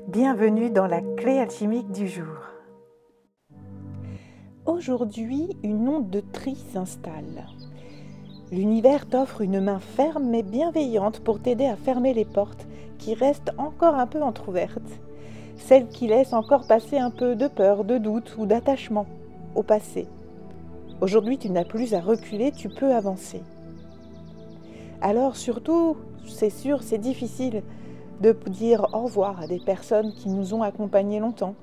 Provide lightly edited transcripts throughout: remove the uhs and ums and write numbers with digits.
Bienvenue dans la clé alchimique du jour. Aujourd'hui, une onde de tri s'installe. L'univers t'offre une main ferme mais bienveillante pour t'aider à fermer les portes qui restent encore un peu entr'ouvertes, celles qui laissent encore passer un peu de peur, de doute ou d'attachement au passé. Aujourd'hui, tu n'as plus à reculer, tu peux avancer. Alors surtout, c'est sûr, c'est difficile de dire au revoir à des personnes qui nous ont accompagnés longtemps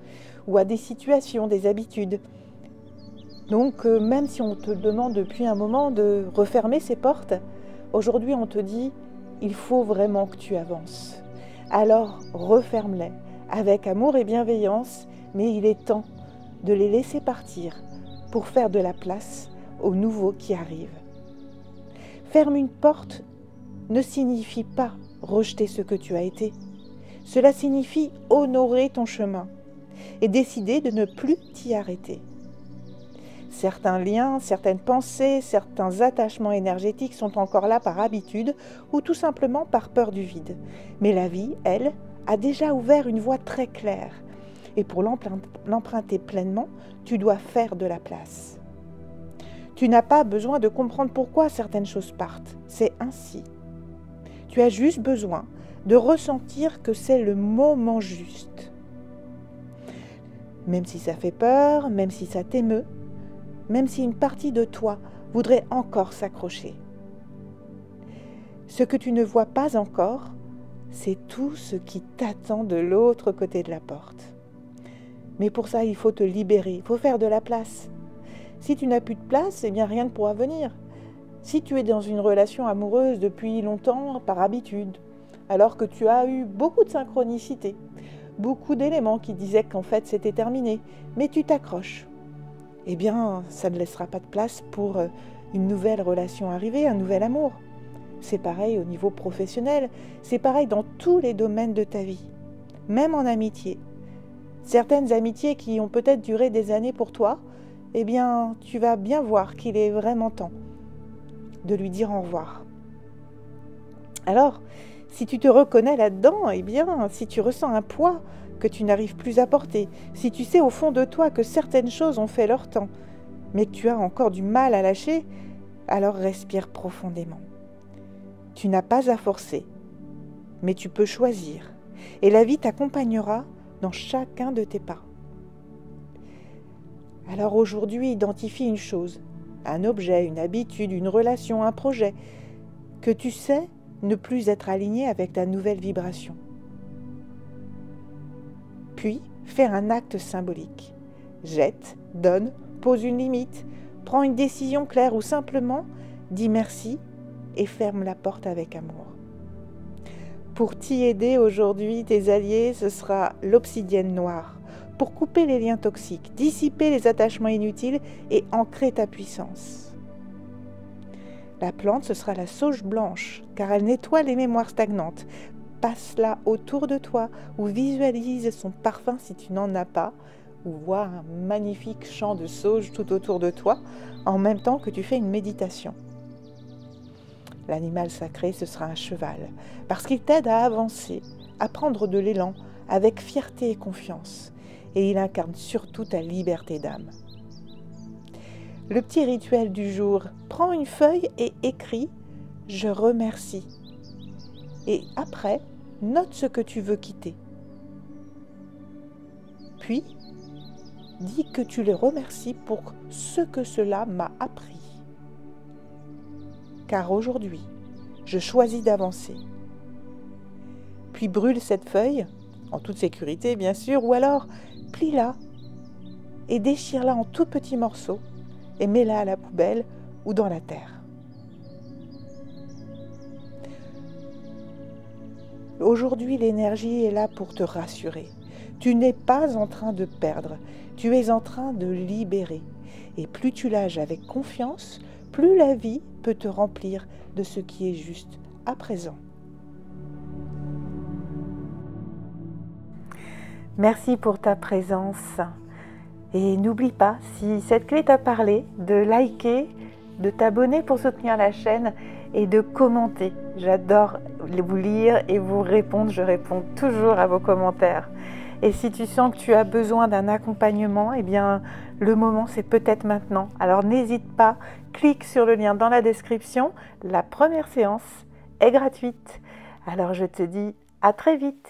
ou à des situations, des habitudes. Donc même si on te demande depuis un moment de refermer ces portes, aujourd'hui on te dit il faut vraiment que tu avances. Alors referme-les avec amour et bienveillance, mais il est temps de les laisser partir pour faire de la place au nouveau qui arrive. Ferme une porte ne signifie pas rejeter ce que tu as été. Cela signifie honorer ton chemin et décider de ne plus t'y arrêter. Certains liens, certaines pensées, certains attachements énergétiques sont encore là par habitude ou tout simplement par peur du vide. Mais la vie, elle, a déjà ouvert une voie très claire. Et pour l'emprunter pleinement, tu dois faire de la place. Tu n'as pas besoin de comprendre pourquoi certaines choses partent. C'est ainsi. Tu as juste besoin de ressentir que c'est le moment juste. Même si ça fait peur, même si ça t'émeut, même si une partie de toi voudrait encore s'accrocher. Ce que tu ne vois pas encore, c'est tout ce qui t'attend de l'autre côté de la porte. Mais pour ça, il faut te libérer, il faut faire de la place. Si tu n'as plus de place, eh bien rien ne pourra venir. Si tu es dans une relation amoureuse depuis longtemps, par habitude, alors que tu as eu beaucoup de synchronicité, beaucoup d'éléments qui disaient qu'en fait c'était terminé, mais tu t'accroches, eh bien ça ne laissera pas de place pour une nouvelle relation arrivée, un nouvel amour. C'est pareil au niveau professionnel, c'est pareil dans tous les domaines de ta vie, même en amitié. Certaines amitiés qui ont peut-être duré des années pour toi, eh bien tu vas bien voir qu'il est vraiment temps de lui dire au revoir. Alors, si tu te reconnais là-dedans, eh bien, si tu ressens un poids que tu n'arrives plus à porter, si tu sais au fond de toi que certaines choses ont fait leur temps, mais que tu as encore du mal à lâcher, alors respire profondément. Tu n'as pas à forcer, mais tu peux choisir, et la vie t'accompagnera dans chacun de tes pas. Alors aujourd'hui, identifie une chose, un objet, une habitude, une relation, un projet, que tu sais ne plus être aligné avec ta nouvelle vibration. Puis, fais un acte symbolique. Jette, donne, pose une limite, prends une décision claire ou simplement dis merci et ferme la porte avec amour. Pour t'y aider aujourd'hui, tes alliés, ce sera l'obsidienne noire, pour couper les liens toxiques, dissiper les attachements inutiles et ancrer ta puissance. La plante, ce sera la sauge blanche, car elle nettoie les mémoires stagnantes. Passe-la autour de toi ou visualise son parfum si tu n'en as pas, ou vois un magnifique champ de sauge tout autour de toi, en même temps que tu fais une méditation. L'animal sacré, ce sera un cheval, parce qu'il t'aide à avancer, à prendre de l'élan, avec fierté et confiance. Et il incarne surtout ta liberté d'âme. Le petit rituel du jour, prends une feuille et écris « Je remercie ». Et après, note ce que tu veux quitter. Puis, dis que tu les remercies pour ce que cela m'a appris. Car aujourd'hui, je choisis d'avancer. Puis brûle cette feuille, en toute sécurité bien sûr, ou alors plie-la et déchire-la en tout petits morceaux et mets-la à la poubelle ou dans la terre. Aujourd'hui, l'énergie est là pour te rassurer. Tu n'es pas en train de perdre, tu es en train de libérer. Et plus tu lâches avec confiance, plus la vie peut te remplir de ce qui est juste à présent. Merci pour ta présence. Et n'oublie pas, si cette clé t'a parlé, de liker, de t'abonner pour soutenir la chaîne et de commenter. J'adore vous lire et vous répondre. Je réponds toujours à vos commentaires. Et si tu sens que tu as besoin d'un accompagnement, eh bien, le moment, c'est peut-être maintenant. Alors n'hésite pas, clique sur le lien dans la description. La première séance est gratuite. Alors je te dis à très vite.